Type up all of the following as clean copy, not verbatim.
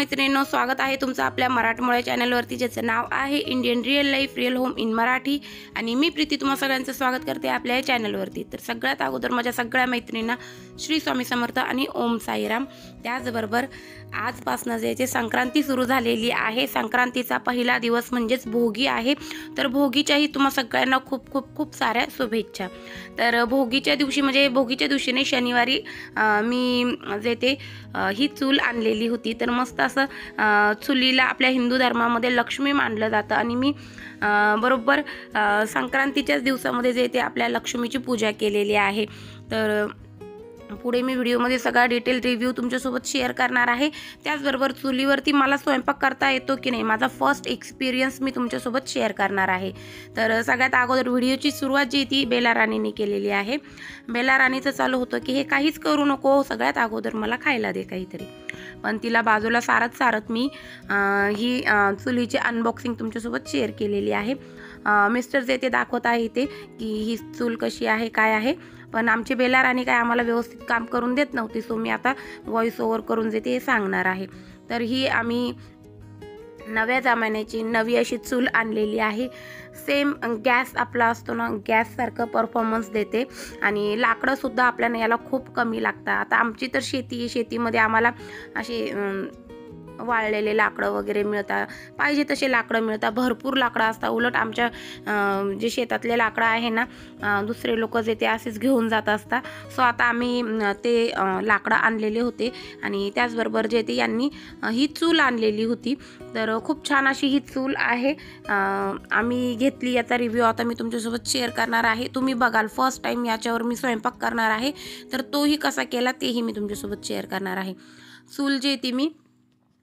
मैत्रिणींनो, स्वागत आहे तुमचं आपल्या मराठमोळ्या चॅनलवरती, ज्याचं नाव आहे Indian real life real home in Marathi. आणि मी प्रीती तुम्हा सगळ्यांचं स्वागत करते आपल्या या चॅनलवरती। तर सगळ्यात अगोदर माझ्या सगळ्या मैत्रिणींना श्री स्वामी समर्थ आणि ओम साईराम। त्याचबरोबर आजपासून जे संक्रांती सुरू झालेली आहे, संक्रांतीचा पहिला दिवस म्हणजेच भोगी आहे। तर भोगीच्याही तुम्हा सगळ्यांना खूप खूप खूप साऱ्या शुभेच्छा। तर भोगीच्या दिवशी म्हणजे भोगीच्या दिवशी नाही, शनिवारी मी जे ते ही चूल आणलेली होती। तर मस्त असं चुलीला आपल्या हिंदू धर्मामध्ये लक्ष्मी मानलं जातं आणि मी बरोबर संक्रांतीच्याच दिवसामध्ये जे ते आपल्या लक्ष्मीची पूजा केलेली आहे। तर पुढे मी व्हिडिओमध्ये सगळा डिटेल रिव्ह्यू तुमच्यासोबत शेअर करणार आहे। त्याचबरोबर चुलीवरती मला स्वयंपाक करता येतो की नाही, माझा फर्स्ट एक्सपिरियन्स मी तुमच्यासोबत शेअर करणार आहे। तर सगळ्यात अगोदर व्हिडिओची सुरुवात जी ती बेला राणीने केलेली आहे। बेला राणीचं चालू होतं की हे काहीच करू नको, सगळ्यात अगोदर मला खायला दे काहीतरी। पण तिला बाजूला सारत मी ही चुलीची अनबॉक्सिंग तुमच्यासोबत शेअर केलेली आहे। मिस्टर जे ते दाखवत आहे इथे की ही चूल कशी आहे काय आहे, पण आमची बेला राणी काय आम्हाला व्यवस्थित काम करून देत नव्हती। सो मी आता व्हॉइस ओव्हर करून जे ते सांगणार आहे। तर ही आम्ही नव्या जमान्याची नवी अशी चूल आणलेली आहे। सेम गॅस आपला असतो ना, गॅससारखं परफॉर्मन्स देते आणि लाकडंसुद्धा आपल्याला याला खूप कमी लागतं। आता आमची तर शेतीमध्ये आम्हाला असे वाळलेले लाकडं वगैरे मिळतात, पाहिजे तसे लाकडं मिळतात, भरपूर लाकडं असतात। उलट आमच्या जे शेतातले लाकडं आहे ना, दुसरे लोक जे ते असेच घेऊन जात असतात। सो आता आम्ही ते लाकडं आणलेले होते आणि त्याचबरोबर जे ते यांनी ही चूल आणलेली होती। तर खूप छान अशी ही चूल आहे, आम्ही घेतली। याचा रिव्ह्यू आता मी तुमच्यासोबत शेअर करणार आहे। तुम्ही बघाल, फर्स्ट टाईम याच्यावर मी स्वयंपाक करणार आहे, तर तोही कसा केला तेही मी तुमच्यासोबत शेअर करणार आहे। चूल जी ती मी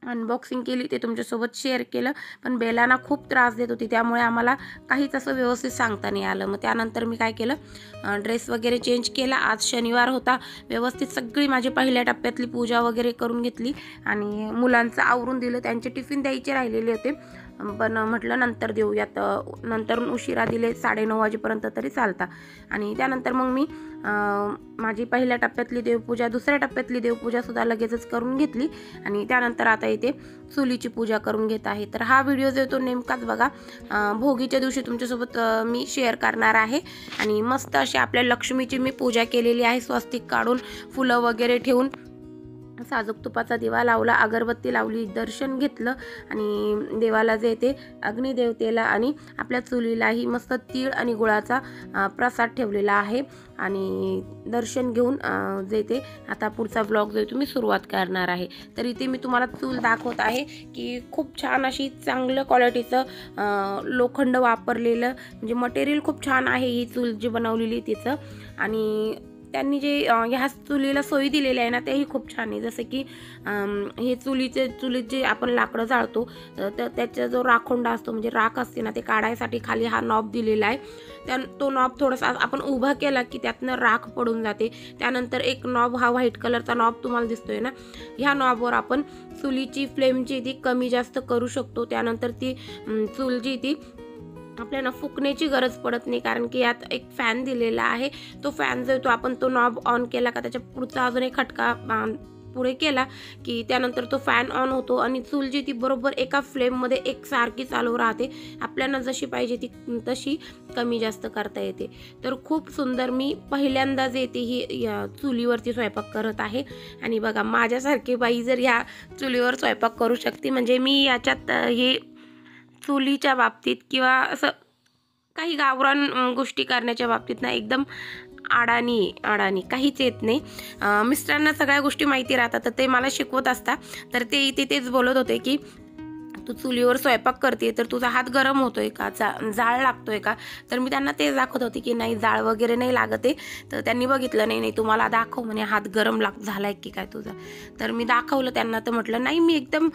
अनबॉक्सिंग केली, ते तुमच्यासोबत शेअर केलं। पण बेलाना खूप त्रास देत होती, त्यामुळे आम्हाला काहीच असं व्यवस्थित सांगता नाही आलं। मग त्यानंतर मी काय केलं, ड्रेस वगैरे चेंज केला। आज शनिवार होता, व्यवस्थित सगळी माझी पहिल्या टप्प्यातली पूजा वगैरे करून घेतली आणि मुलांचं आवरून दिलं। त्यांचे टिफिन द्यायचे राहिलेले होते, पण म्हटलं नंतर देऊयात, नंतर उशिरा दिले 9:30 वाजेपर्यंत तरी चालता। आणि त्यानंतर मग मी माझी पहिल्या टप्प्यातली देवपूजा, दुसऱ्या टप्प्यातली देवपूजा सुद्धा लगेचच करून घेतली आणि त्यानंतर आता इथे चुलीची पूजा करून घेत आहे। तर हा व्हिडिओ जो तो नेमकाच बघा भोगीच्या दिवशी तुमच्यासोबत मी शेअर करणार आहे। आणि मस्त अशी आपल्या लक्ष्मीची मी पूजा केलेली आहे, स्वस्तिक काढून फुलं वगैरे ठेवून साजूक तुपाचा दिवा लावला, अगरबत्ती लावली, दर्शन घेतलं आणि देवाला जे ते अग्निदेवतेला आणि आपल्या चुलीलाही मस्त तीळ आणि गुळाचा प्रसाद ठेवलेला आहे। आणि दर्शन घेऊन जे ते आता पुढचा व्लॉग जो तुम्ही सुरुवात करणार आहे। तर इथे मी तुम्हाला चूल दाखवत आहे की खूप छान अशी चांगलं क्वालिटीचं लोखंड वापरलेलं, म्हणजे मटेरियल खूप छान आहे ही चूल जी बनवलेली तिचं। आणि त्यांनी जे ह्या चुलीला सोयी दिलेल्या आहे ना, तेही खूप छान आहे। जसं की हे चुलीत जे आपण लाकडं जाळतो, तर त्याचा जो राखोंडा असतो, म्हणजे राख असते ना, ते काढायसाठी खाली हा नॉब दिलेला आहे। तो नॉब थोडासा आपण उभा केला की त्यातनं राख पडून जाते। त्यानंतर एक नॉब, हा व्हाईट कलरचा नॉब तुम्हाला दिसतोय ना, ह्या नॉबवर आपण चुलीची फ्लेम जी ती कमी जास्त करू शकतो। त्यानंतर ती चूल जी ती आपल्याला फुकण्याची गरज पडत नाही, कारण की यात एक फॅन दिलेला आहे। तो फॅन जो तो आपण तो नॉब ऑन केला का त्याच्या पुढचा अजून एक खटका पुढे केला की त्यानंतर तो फॅन ऑन होतो आणि चूल जी ती बरोबर एका फ्लेममध्ये एकसारखी चालू राहते। आपल्याला जशी पाहिजे ती तशी कमी जास्त करता येते। तर खूप सुंदर, मी पहिल्यांदाच येते ही चुलीवरती स्वयंपाक करत आहे। आणि बघा, माझ्यासारखी बाई जर ह्या चुलीवर स्वयंपाक करू शकते, म्हणजे मी याच्यात हे चुलीच्या बाबतीत किंवा असं काही गावरान गोष्टी करण्याच्या बाबतीत ना एकदम अडाणी काहीच येत नाही। मिस्टरांना सगळ्या गोष्टी माहिती राहतात, तर ते मला शिकवत असतात। तर ते इथे तेच बोलत होते की तू चुलीवर स्वयंपाक करते तर तुझा हात गरम होतोय का, जाळ लागतोय का? तर मी त्यांना तेच दाखवत होते की नाही, जाळ वगैरे नाही लागत आहे। तर त्यांनी बघितलं, नाही तुम्हाला दाखव म्हणे, हात गरम झालाय की काय तुझा? तर मी दाखवलं त्यांना। तर म्हटलं नाही, मी एकदम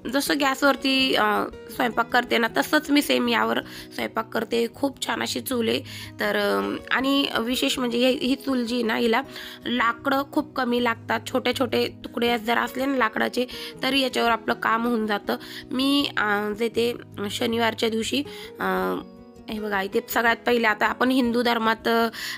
जसं गॅसवरती स्वयंपाक करते ना, तसंच मी सेम यावर स्वयंपाक करते। खूप छान अशी चूल आहे। तर आणि विशेष म्हणजे ही चूल जी ना, हिला लाकडं खूप कमी लागतात। छोटे तुकडे जर असले ना लाकडाचे, तरी याच्यावर आपलं काम होऊन जातं। मी जे ते शनिवारच्या दिवशी हे बघा, इथे सगळ्यात पहिले आता आपण हिंदू धर्मात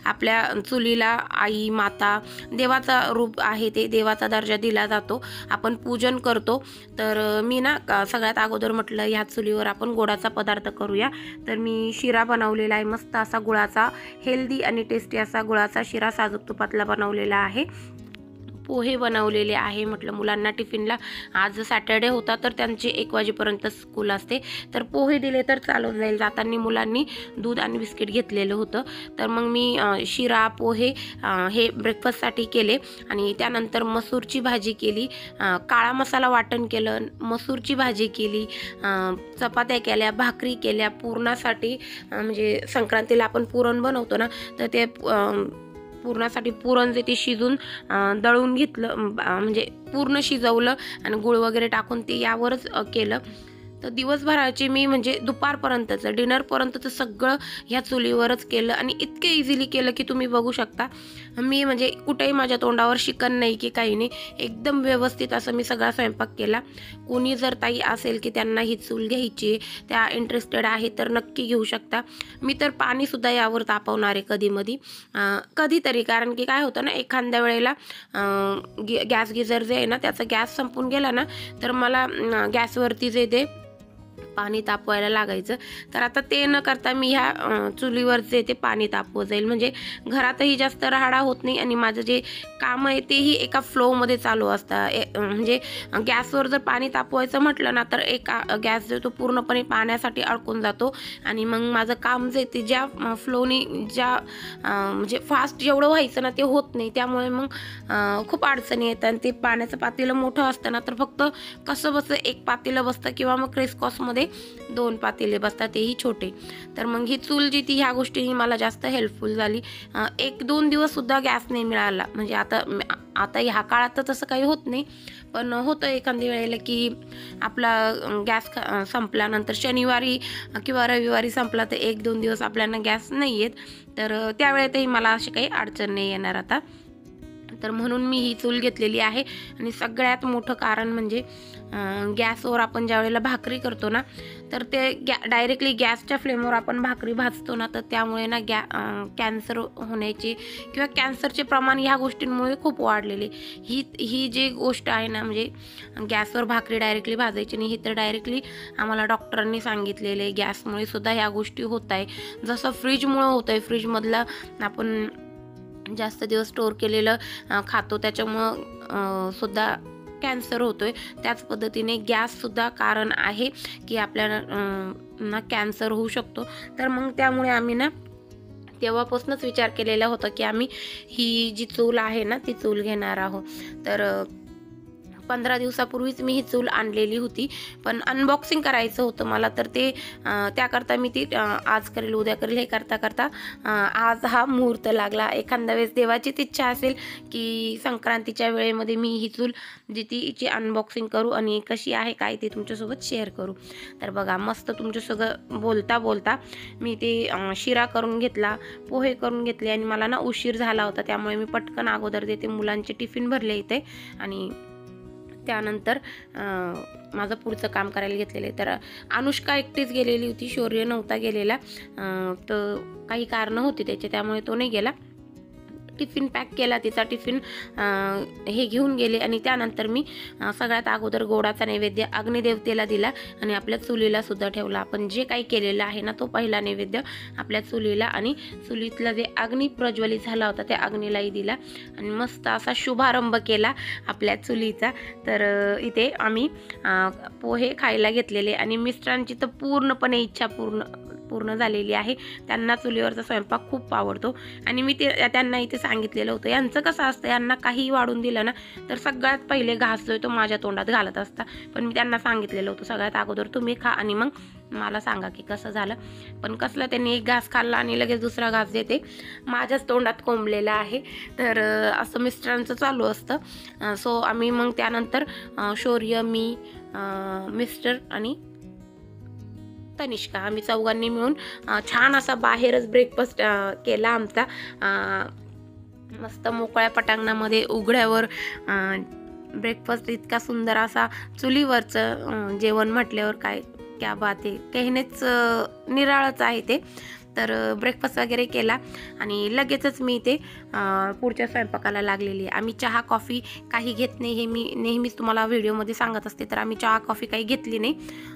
आपल्या चुलीला आई माता देवाचा रूप आहे, ते देवाचा दर्जा दिला जातो, आपण पूजन करतो. तर मी ना सगळ्यात अगोदर म्हटलं ह्या चुलीवर आपण गोडाचा पदार्थ करूया. तर मी शिरा बनवलेला आहे, मस्त असा गुळाचा, हेल्दी आणि टेस्टी असा गुळाचा शिरा साजूक तुपातला बनवलेला आहे. पोहे बनवलेले आहे, म्हटलं मुलांना टिफिनला, आज सॅटर्डे होता तर त्यांचे 1 वाजेपर्यंत स्कूल असते, तर पोहे दिले तर चालून जाईल. जाताना मुलांनी दूध आणि बिस्किट घेतलेलं होतं, तर मग मी शिरा पोहे हे ब्रेकफास्टसाठी केले. आणि त्यानंतर मसूरची भाजी केली, काळा मसाला वाटण केलं, मसूरची भाजी केली, चपात्या केल्या, भाकरी केल्या. पुरणासाठी म्हणजे संक्रांतीला आपण पुरण बनवतो ना, तर ते पुरणासाठी पुरण जे ते शिजून दळून घेतलं, म्हणजे पूर्ण शिजवलं आणि गूळ वगैरे टाकून ते यावरच केलं. तर दिवसभराची मी म्हणजे दुपारपर्यंतचं डिनरपर्यंतचं सगळं ह्या चुलीवरच केलं आणि इतके इझिली केलं की तुम्ही बघू शकता. मी म्हणजे कुठेही माझ्या तोंडावर शिकन नाही की काही नाही, एकदम व्यवस्थित असं मी सगळा स्वयंपाक केला. कोणी जर ताई असेल की त्यांना ही चूल घ्यायची, त्या इंटरेस्टेड आहे तर नक्की घेऊ शकता. मी तर पाणीसुद्धा यावर तापवणार आहे कधीतरी, कारण की काय होतं ना, एखाद्या वेळेला गॅस गिझर जे आहे ना त्याचा गॅस संपून गेला ना, तर मला गॅसवरती जे ते पाणी तापवायला लागायचं. तर आता ते न करता मी ह्या चुलीवर जे ते पाणी तापवत जाईल, म्हणजे घरातही जास्त राहाडा होत नाही आणि माझं जे काम आहे तेही एका फ्लोमध्ये चालू असतं. म्हणजे गॅसवर जर पाणी तापवायचं म्हटलं ना, तर एक गॅस जो तो पूर्णपणे पाण्यासाठी अडकून जातो आणि मग माझं काम जे ते ज्या फ्लोनी ज्या म्हणजे फास्ट जेवढं व्हायचं ना ते होत नाही. त्यामुळे मग खूप अडचणी येतात. आणि ते पाण्याचं पातेलं मोठं असतं ना, तर फक्त कसं बसं एक पातेलं बसतं किंवा मग क्रिसक्रॉसमध्ये 2 पातेले बसतात, तेही छोटे. तर मग ही चूल जी ती ह्या गोष्टी मला जास्त हेल्पफुल झाली. 1-2 दिवस सुद्धा गॅस नाही मिळाला. म्हणजे आता ह्या काळात तर तसं काही होत नाही, पण होतं एखाद्या वेळेला की आपला गॅस संपल्यानंतर शनिवारी किंवा रविवारी संपला तर 1-2 दिवस आपल्याला गॅस नाही येत. तर त्यावेळेतही मला अशी काही अडचण नाही येणार आता. तर म्हणून मी ही चूल घेतलेली आहे. आणि सगळ्यात मोठं कारण म्हणजे गॅसवर आपण ज्या वेळेला भाकरी करतो ना, तर ते डायरेक्टली गॅसच्या फ्लेमवर आपण भाकरी भाजतो ना, तर त्यामुळे ना कॅन्सर होण्याचे किंवा कॅन्सरचे प्रमाण ह्या गोष्टींमुळे खूप वाढलेले. ही जी गोष्ट आहे ना, म्हणजे गॅसवर भाकरी डायरेक्टली भाजायची नाही, हे तर डायरेक्टली आम्हाला डॉक्टरांनी सांगितलेले. गॅसमुळे सुद्धा ह्या गोष्टी होत आहे. जसं फ्रीजमुळं होतं आहे, फ्रीजमधला आपण जास्त दिवस स्टोअर केलेलं खातो, त्याच्यामुळं सुद्धा कॅन्सर होतोय. त्याच पद्धतीने गॅससुद्धा कारण आहे की आपल्याला ना कॅन्सर होऊ शकतो. तर मग त्यामुळे आम्ही ना तेव्हापासूनच विचार केलेला होता की आम्ही ही जी चूल आहे ना ती चूल घेणार आहोत. तर 15 दिवसापूर्वीच मी ही चूल आणलेली होती, पण अनबॉक्सिंग करायचं होतं मला. तर ते त्याकरता मी ती आज करेल उद्या करेल हे करता करता आज हा मुहूर्त लागला. एखाद्या वेळेस देवाचीच इच्छा असेल की संक्रांतीच्या वेळेमध्ये मी ही चूल जी तिची अनबॉक्सिंग करू आणि कशी आहे काय ते तुमच्यासोबत शेअर करू. तर बघा, मस्त तुमच्यासोबत बोलता बोलता मी ते शिरा करून घेतला, पोहे करून घेतले आणि मला ना उशीर झाला होता, त्यामुळे मी पटकन अगोदर देते मुलांचे टिफिन भरले इथे आणि त्यानंतर माझं पुढचं काम करायला घेतलेलं. तर अनुष्का एकटीच गेलेली होती, शौर्य नव्हता गेलेला. तर काही कारणं होती त्याचे, त्यामुळे तो नाही गेला. टिफिन पॅक केला, तिचा टिफिन हे घेऊन गेले आणि त्यानंतर मी सगळ्यात अगोदर गोडाचा नैवेद्य अग्निदेवतेला दिला आणि आपल्या चुलीला सुद्धा ठेवला. आपण जे काही केलेलं आहे ना तो पहिला नैवेद्य आपल्या चुलीला आणि चुलीतला जे अग्नी प्रज्वलित झाला होता त्या अग्नीलाही दिला आणि मस्त असा शुभारंभ केला आपल्या चुलीचा. तर इथे आम्ही पोहे खायला घेतलेले आणि मिस्टरांची तर पूर्णपणे इच्छा पूर्ण झालेली आहे. त्यांना चुलीवरचा स्वयंपाक खूप आवडतो आणि मी त्यांना इथे सांगितलेलं होतं, यांचं कसं असतं, यांना काही वाढून दिलं ना तर सगळ्यात पहिले घास जो तो माझ्या तोंडात घालत असता. पण मी त्यांना सांगितलेलं होतं सगळ्यात अगोदर तुम्ही खा आणि मग मला सांगा की कसं झालं. पण कसलं, त्यांनी एक घास खाल्ला आणि लगेच दुसरा घास देते माझ्याच तोंडात कोंबलेला आहे. तर असं मिस्टरांचं चालू असतं. सो आम्ही मग त्यानंतर शौर्य, मी, मिस्टर आणि तनिष्का आम्ही चौघांनी मिळून छान असा बाहेरच ब्रेकफास्ट केला आमचा. मस्त मोकळ्या पटांगणामध्ये उघड्यावर ब्रेकफास्ट, इतका सुंदर असा चुलीवरचं जेवण म्हटल्यावर काय क्या बात आहे, कहणेच निराळच आहे ते. तर ब्रेकफास्ट वगैरे केला आणि लगेचच मी ते पुढच्या स्वयंपाकाला लागलेली आहे. आम्ही चहा कॉफी काही घेत नाही, हे मी नेहमीच तुम्हाला व्हिडिओमध्ये सांगत असते. तर आम्ही चहा कॉफी काही घेतली नाही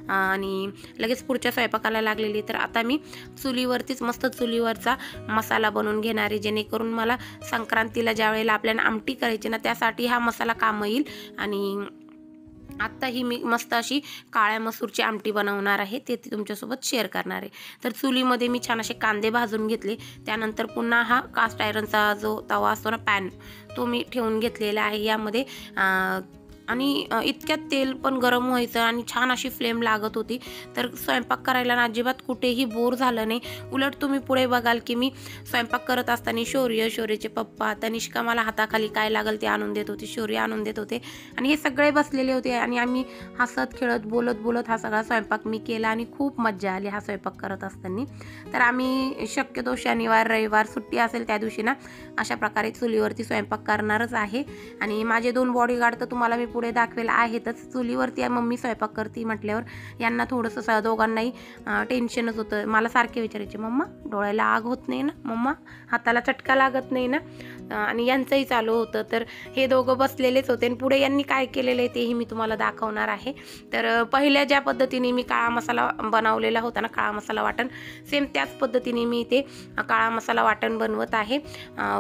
आणि लगेच पुढच्या स्वयंपाकाला लागलेली. तर आता मी चुलीवरतीच मस्त चुलीवरचा मसाला बनवून घेणार आहे, जेणेकरून मला संक्रांतीला ज्या वेळेला आपल्याला आमटी करायची ना, त्यासाठी हा मसाला कामं येईल. आणि आत्ता ही मी मस्त अशी काळ्या मसूरची आमटी बनवणार आहे, ते तुमच्यासोबत शेअर करणार आहे. तर चुलीमध्ये मी छान असे कांदे भाजून घेतले. त्यानंतर पुन्हा हा कास्ट आयरनचा जो तवा असतो ना, पॅन, तो मी ठेवून घेतलेला आहे यामध्ये. आणि इतक्यात तेल पण गरम व्हायचं आणि छान अशी फ्लेम लागत होती. तर स्वयंपाक करायला ना अजिबात कुठेही बोर झालं नाही. उलट तुम्ही पुढे बघाल की मी स्वयंपाक करत असताना शौर्यचे पप्पा, तनिष्का मला हाताखाली काय लागल ते आणून देत होती, शौर्य आणून देत होते आणि हे सगळे बसलेले होते आणि आम्ही हसत खेळत बोलत हा सगळा स्वयंपाक मी केला आणि खूप मज्जा आली हा स्वयंपाक करत असताना. तर आम्ही शक्यतो शनिवार रविवार सुट्टी असेल त्या दिवशी ना अशा प्रकारे चुलीवरती स्वयंपाक करणारच आहे. आणि माझे 2 बॉडीगार्ड तर तुम्हाला मी पुढे दाखवेल आहेतच. चुलीवरती मम्मी स्वयंपाक करते म्हटल्यावर यांना थोडंसं दोघांनाही टेन्शनच होतं. मला सारखे विचारायचे, मम्मा डोळ्याला आग होत नाही ना, मम्मा हाताला चटका लागत नाही ना, आणि यांचंही चालू होतं. तर हे दोघं बसलेलेच होते आणि पुढे यांनी काय केलेलं आहे तेही मी तुम्हाला दाखवणार आहे. तर पहिल्या ज्या पद्धतीने मी काळा मसाला बनवलेला होता ना, काळा मसाला वाटण, सेम त्याच पद्धतीने मी ते काळा मसाला वाटण बनवत आहे.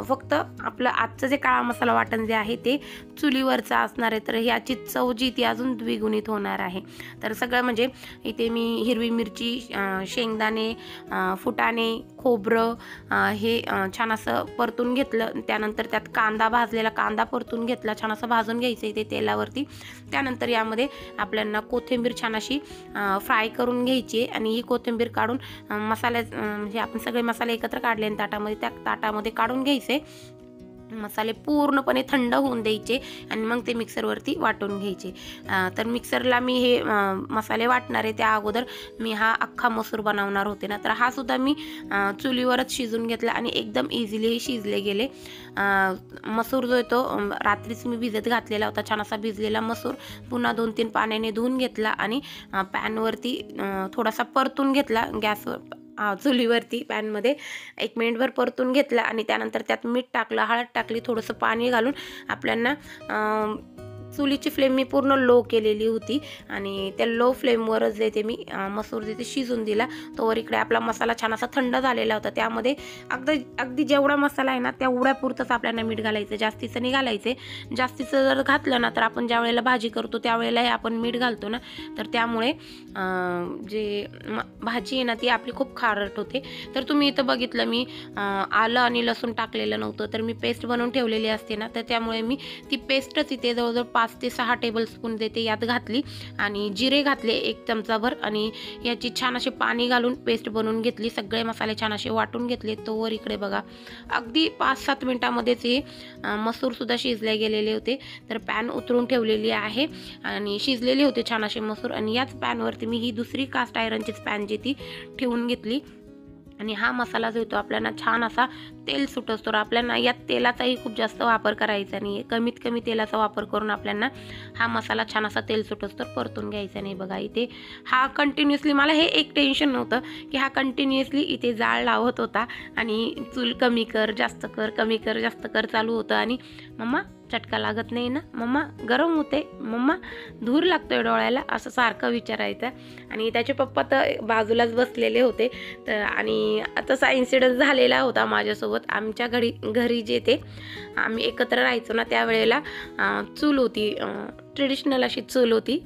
फक्त आपलं आजचं जे काळा मसाला वाटण जे आहे ते चुलीवरचं असणार आहे. तर याची चव जी ती अजून द्विगुणित होणार आहे. तर सगळं म्हणजे इथे मी हिरवी मिरची, शेंगदाणे, फुटाणे, खोबरं हे छान असं परतून घेतलं. त्यानंतर त्यात कांदा, भाजलेला कांदा परतून घेतला, छान असं भाजून घ्यायचं इथे तेलावरती. त्यानंतर यामध्ये आपल्याला कोथिंबीर छान अशी फ्राय करून घ्यायची आहे आणि ही कोथिंबीर काढून म्हणजे आपण सगळे मसाले एकत्र काढले आणि ताटामध्ये, त्या ताटामध्ये काढून घ्यायचे. मसाले पूर्णपणे थंड होऊन द्यायचे आणि मग ते मिक्सरवरती वाटून घ्यायचे. तर मिक्सरला मी हे मसाले वाटणार आहे त्या अगोदर मी हा अख्खा मसूर बनवणार होते ना, तर हा सुद्धा मी चुलीवरच शिजून घेतला आणि एकदम इझिली शिजले गेले. मसूर जो आहे तो रात्रीच मी भिजत घातलेला होता. छान असा भिजलेला मसूर पुन्हा 2-3 पाण्याने धुवून घेतला आणि पॅनवरती थोडासा परतून घेतला. गॅसवर चुलीवरती पॅनमध्ये 1 मिनिटभर परतून घेतला आणि त्यानंतर त्यात मीठ टाकलं, हळद टाकली, थोडंसं पाणी घालून आपल्याला चुलीची फ्लेम मी पूर्ण लो केलेली होती आणि त्या लो फ्लेमवरच जे ते मी मसूर जे ते शिजून दिला. तोवर इकडे आपला मसाला छान असा थंड झालेला होता. त्यामध्ये अगदी जेवढा मसाला आहे ना तेवढ्या पुरतंच आपल्याला मीठ घालायचं, जास्तीचं नाही घालायचे. जास्तीचं जर घातलं ना तर आपण ज्या वेळेला भाजी करतो त्यावेळेलाही आपण मीठ घालतो ना, तर त्यामुळे जे भाजी आहे ना ती आपली खूप खारट होते. तर तुम्ही इथं बघितलं मी आलं आणि लसूण टाकलेलं नव्हतं, तर मी पेस्ट बनवून ठेवलेली असते ना, तर त्यामुळे मी ती पेस्टच इथे जवळजवळ 5 ते 6 टेबलस्पून देते यात घातली आणि जिरे घातले 1 चमचाभर आणि याची छान असे पाणी घालून पेस्ट बनवून घेतली. सगळे मसाले छान असे वाटून घेतले. तोवर इकडे बघा अगदी 5-7 मिनिटामध्येच हे मसूरसुद्धा शिजले गेलेले होते. तर पॅन उतरून ठेवलेली आहे आणि शिजलेले होते छान असे मसूर आणि याच पॅनवरती मी ही दुसरी कास्ट आयरनचीच पॅन जी ती ठेवून घेतली आणि हा मसाला जो येतो आपल्याला छान असा तेल सुटतो. तर आपल्याला यात तेलाचाही खूप जास्त वापर करायचा नाही, कमीत कमी तेलाचा वापर करून आपल्याला हा मसाला छान असा तेल सुटतो परतून घ्यायचा नाही. बघा इथे हा कंटिन्युअसली, मला हे एक टेन्शन नव्हतं की हा कंटिन्युअसली इथे जाळ लावत होता आणि चूल कमी कर जास्त कर, कमी कर जास्त कर चालू होतं आणि मम्मा चटका लागत नाही ना, मम्मा गरम होते, मम्मा धूर लागतोय डोळ्याला, असं सारखं विचारायचं. आणि त्याचे पप्पा तर बाजूलाच बसलेले होते. तर आणि तसा इन्सिडन्स झालेला होता माझ्यासोबत. आमच्या घरी जे ते आम्ही एकत्र राहायचो ना त्यावेळेला चूल होती, ट्रेडिशनल अशी चूल होती,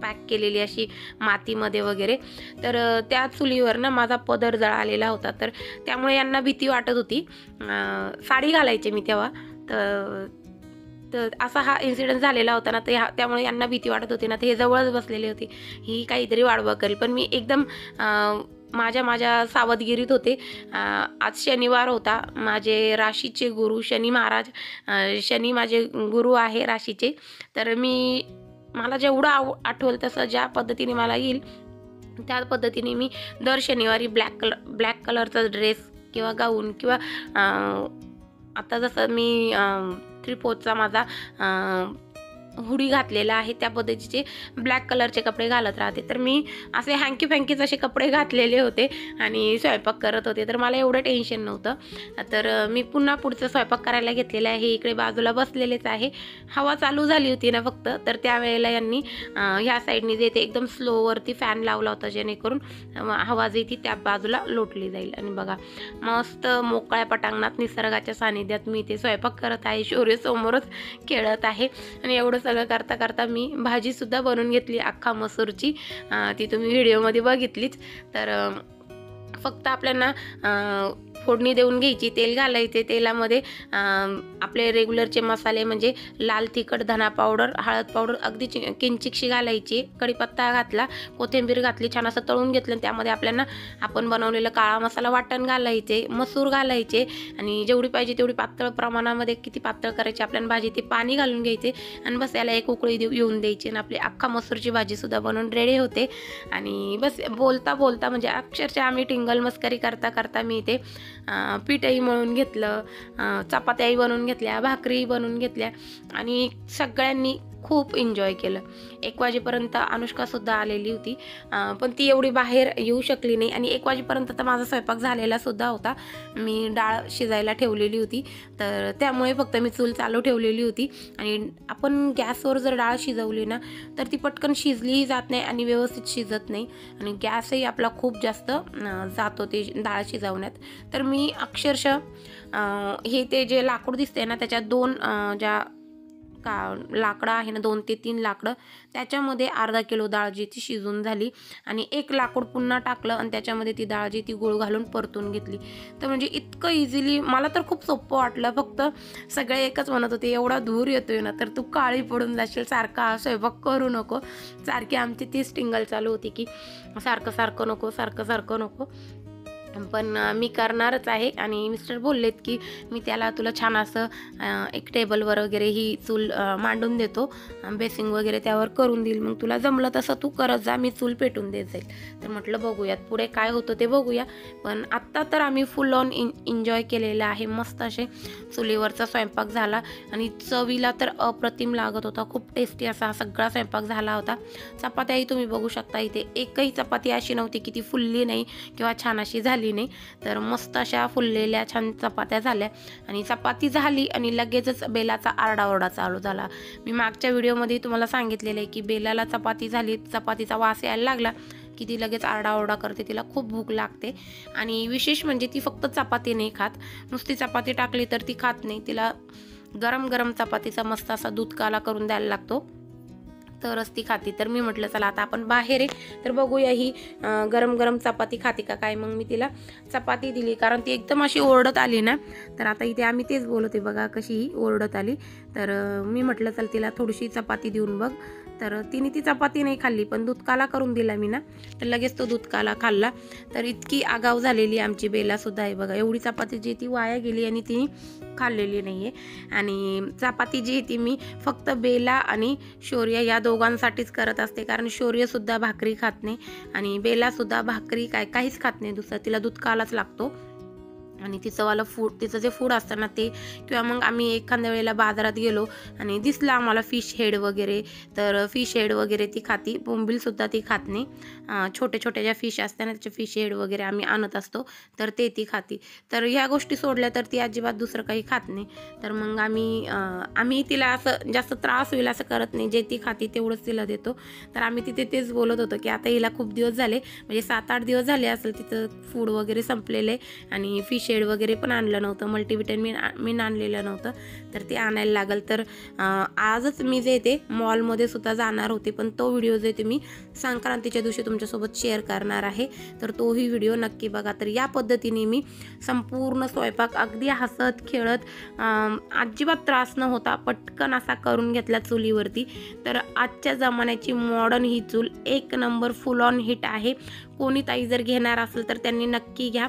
पॅक केलेली अशी मातीमध्ये वगैरे. तर त्या चुलीवर ना माझा पदर जळालेला होता. तर त्यामुळे यांना भीती वाटत होती. साडी घालायचे मी तेव्हा. तर असा हा इन्सिडेंट झालेला होता ना, तर त्यामुळे यांना भीती वाटत होती ना, तर हे जवळच बसलेले होते, ही काहीतरी वाढवा करेल. पण मी एकदम माझ्या सावधगिरीत होते. आज शनिवार होता, माझे राशीचे गुरु शनी महाराज, शनी माझे गुरु आहे राशीचे. तर मला जेवढं आठवलं तसं ज्या पद्धतीने मला येईल त्या पद्धतीने मी दर शनिवारी ब्लॅक कलरचा ड्रेस किंवा गाऊन किंवा आता जसं मी 3/4चा माझा हुडी घातलेला आहे, त्या पद्धतीचे ब्लॅक कलरचे कपडे घालत राहते. तर मी असे हँकी फँकीच असे कपडे घातलेले होते आणि स्वयंपाक करत होते, तर मला एवढं टेन्शन नव्हतं. तर मी पुन्हा पुढचं स्वयंपाक करायला घेतलेलं आहे. इकडे बाजूला बसलेलेच आहे. हवा चालू झाली होती ना फक्त, तर त्यावेळेला यांनी ह्या साईडनी जे ते एकदम स्लोवरती फॅन लावला होता, जेणेकरून हवा जी ती त्या बाजूला लोटली जाईल. आणि बघा मस्त मोकळ्या पटांगणात निसर्गाच्या सानिध्यात मी ते स्वयंपाक करत आहे. शौर्य समोरच खेळत आहे आणि एवढं सगळं करता करता मी भाजीसुद्धा बनवून घेतली अख्खा मसूरची. ती तुम्ही व्हिडिओमध्ये बघितलीच. तर फक्त आपल्याला फोडणी देऊन घ्यायची, तेल घालायचे. तेलामध्ये आपले रेग्युलरचे मसाले म्हणजे लाल तिखट, धना पावडर, हळद पावडर अगदी किंचिकशी घालायची. कढीपत्ता घातला, कोथिंबीर घातली, छान असं तळून घेतलं. त्यामध्ये आपल्याला आपण बनवलेलं काळा मसाला वाटण घालायचे, मसूर घालायचे आणि जेवढी पाहिजे तेवढी पातळ प्रमाणामध्ये, किती पातळ करायची आपल्याला भाजी ते पाणी घालून घ्यायचे आणि बस याला एक उकळी येऊन द्यायची आणि आपली अख्खा मसूरची भाजीसुद्धा बनवून रेडी होते. आणि बस बोलता बोलता म्हणजे अक्षरशः आम्ही टिंगल मस्करी करता करता मी ते पीठही मळून घेतलं, चपात्याही बनवून घेतल्या, भाकरी बनवून घेतल्या आणि सगळ्यांनी खूप एन्जॉय केलं. 1 वाजेपर्यंत अनुष्कासुद्धा आलेली होती, पण ती एवढी बाहेर येऊ शकली नाही. आणि 1 वाजेपर्यंत तर माझा स्वयंपाक झालेला सुद्धा होता. मी डाळ शिजायला ठेवलेली होती, तर त्यामुळे फक्त मी चूल चालू ठेवलेली होती. आणि आपण गॅसवर जर डाळ शिजवली ना तर ती पटकन शिजलीही जात नाही आणि व्यवस्थित शिजत नाही आणि गॅसही आपला खूप जास्त जातो ते डाळ शिजवण्यात. तर मी अक्षरशः हे ते जे लाकूड दिसते ना त्याच्यात 2 ज्या लाकडं आहे ना, 2 ते 3 लाकडं, त्याच्यामध्ये अर्धा किलो डाळ जी ती शिजून झाली. आणि 1 लाकूड पुन्हा टाकलं आणि त्याच्यामध्ये ती डाळ जी ती गुळ घालून परतून घेतली. तर म्हणजे इतकं इझिली, मला तर खूप सोपं वाटलं. फक्त सगळे एकच म्हणत होते, एवढा धूर येतोय ना तर तू काळी पडून जाशील, सारखा स्वयंपाक करू नको. सारखी आमची तीच टिंगल चालू होती की सारखं सारखं नको, सारखं सारखं नको. पण मी करणारच आहे. आणि मिस्टर बोललेत की मी त्याला तुला छान असं एक टेबलवर वगैरे ही चूल मांडून देतो, बेसिंग वगैरे त्यावर करून देईल, मग तुला जमलं तसं तू करत जा, मी चूल पेटून देत जाईल. तर म्हटलं बघूयात पुढे काय होतं ते बघूया. पण आत्ता तर आम्ही फुल ऑन एन्जॉय केलेलं आहे. मस्त असे चुलीवरचा स्वयंपाक झाला आणि चवीला तर अप्रतिम लागत होता. खूप टेस्टी असा सगळा स्वयंपाक झाला होता. चपात्याही तुम्ही बघू शकता, इथे एकही चपाती अशी नव्हती की ती फुलली नाही किंवा छान अशी झाली नाही. तर मस्त अशा फुललेल्या छान चपात्या झाल्या. आणि चपाती झाली आणि लगेचच बेलाचा आरडाओरडा चालू झाला. मी मागच्या व्हिडिओमध्ये तुम्हाला सांगितलेलं आहे की बेलाला चपाती झाली, चपातीचा वास यायला लागला की ती लगेच आरडाओरडा करते, तिला खूप भूक लागते. आणि विशेष म्हणजे ती फक्त चपाती नाही खात, नुसती चपाती टाकली तर ती खात नाही. तिला गरम गरम चपातीचा मस्त असा दूध काला करून द्यायला लागतो, तरच ती खाती. तर मी म्हटलं चला आता आपण बाहेर आहे तर बघूया ही गरम गरम चपाती खाते का काय. मग मी तिला चपाती दिली, कारण ती एकदम अशी ओरडत आली ना. तर आता इथे आम्ही तेच बोलते, बघा कशी ही ओरडत आली. तर मी म्हटलं चल तिला थोडीशी चपाती देऊन बघ. तर तिने ती चपाती नाही खाल्ली, पण दूध काला करून दिला मी ना, तर लगेच तो दूध काला खाल्ला. तर इतकी आगाव झालेली आमची बेलासुद्धा आहे बघा. एवढी चपाती जी ती वाया गेली आणि तिने खाल्लेली नाही आहे. आणि चपाती जी ती मी फक्त बेला आणि शौर्य या दोघांसाठीच करत असते, कारण शौर्यसुद्धा भाकरी खात नाही आणि बेलासुद्धा भाकरी काहीच खात नाही दुसरं, तिला दूध कालाच लागतो. आणि तिचं जे फूड असतं ना ते, किंवा मग आम्ही एखाद्या वेळेला बाजारात गेलो आणि दिसलं आम्हाला फिश हेड वगैरे, तर फिश हेड वगैरे ती खाती. बोंबीलसुद्धा ती खात नाही. छोटे छोटे ज्या फिश असतात ना त्याचे फिश हेड वगैरे आम्ही आणत असतो, तर ते ती खाती. तर ह्या गोष्टी सोडल्या तर ती अजिबात दुसरं काही खात नाही. तर मग आम्ही तिला असं जास्त त्रास होईल असं करत नाही, जे ती खाती तेवढंच तिला देतो. तर आम्ही तिथे तेच बोलत होतो की आता हिला खूप दिवस झाले, म्हणजे 7-8 दिवस झाले असेल तिचं फूड वगैरे संपलेलं आहे आणि फिश शेड वगैरे पण आणलं नव्हतं, मल्टीव्हिटॅमिन आणलेलं नव्हतं, तर ते आणायला लागल. तर आजच मी जे ते मॉलमध्ये सुद्धा जाणार होते, पण तो व्हिडिओ जे ते मी संक्रांतीच्या दिवशी तुमच्यासोबत शेअर करणार आहे, तर तोही व्हिडिओ नक्की बघा. तर या पद्धतीने मी संपूर्ण स्वयंपाक अगदी हसत खेळत, अजिबात त्रास न होता पटकन असा करून घेतला चुलीवरती. तर आजच्या जमान्याची मॉडर्न ही चूल 1 नंबर फुल ऑन हिट आहे. कोणी ताई जर घेणार असेल तर त्यांनी नक्की घ्या.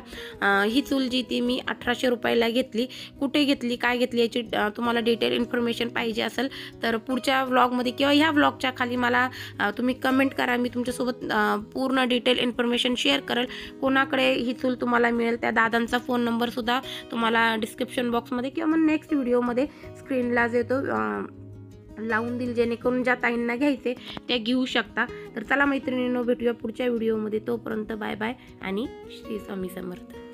ही चूल जी ती मी 1800 रुपयाला घेतली. कुठे घेतली, काय घेतली याची तुम्हाला डिटेल इन्फॉर्मेशन पाहिजे असेल तर पुढच्या व्लॉगमध्ये किंवा ह्या व्लॉगच्या खाली मला तुम्ही कमेंट करा, मी तुमच्यासोबत पूर्ण डिटेल इन्फॉर्मेशन शेअर करेल. कोणाकडे ही चूल तुम्हाला मिळेल त्या दादांचा फोन नंबरसुद्धा तुम्हाला डिस्क्रिप्शन बॉक्समध्ये किंवा मग नेक्स्ट व्हिडिओमध्ये स्क्रीनला जो तो लावून दिल, जेणेकरून ज्या ताईंना घ्यायचे त्या घेऊ शकता. तर चला मैत्रिणींनो, भेटूया पुढच्या व्हिडिओमध्ये. तोपर्यंत बाय बाय आणि श्री स्वामी समर्थ.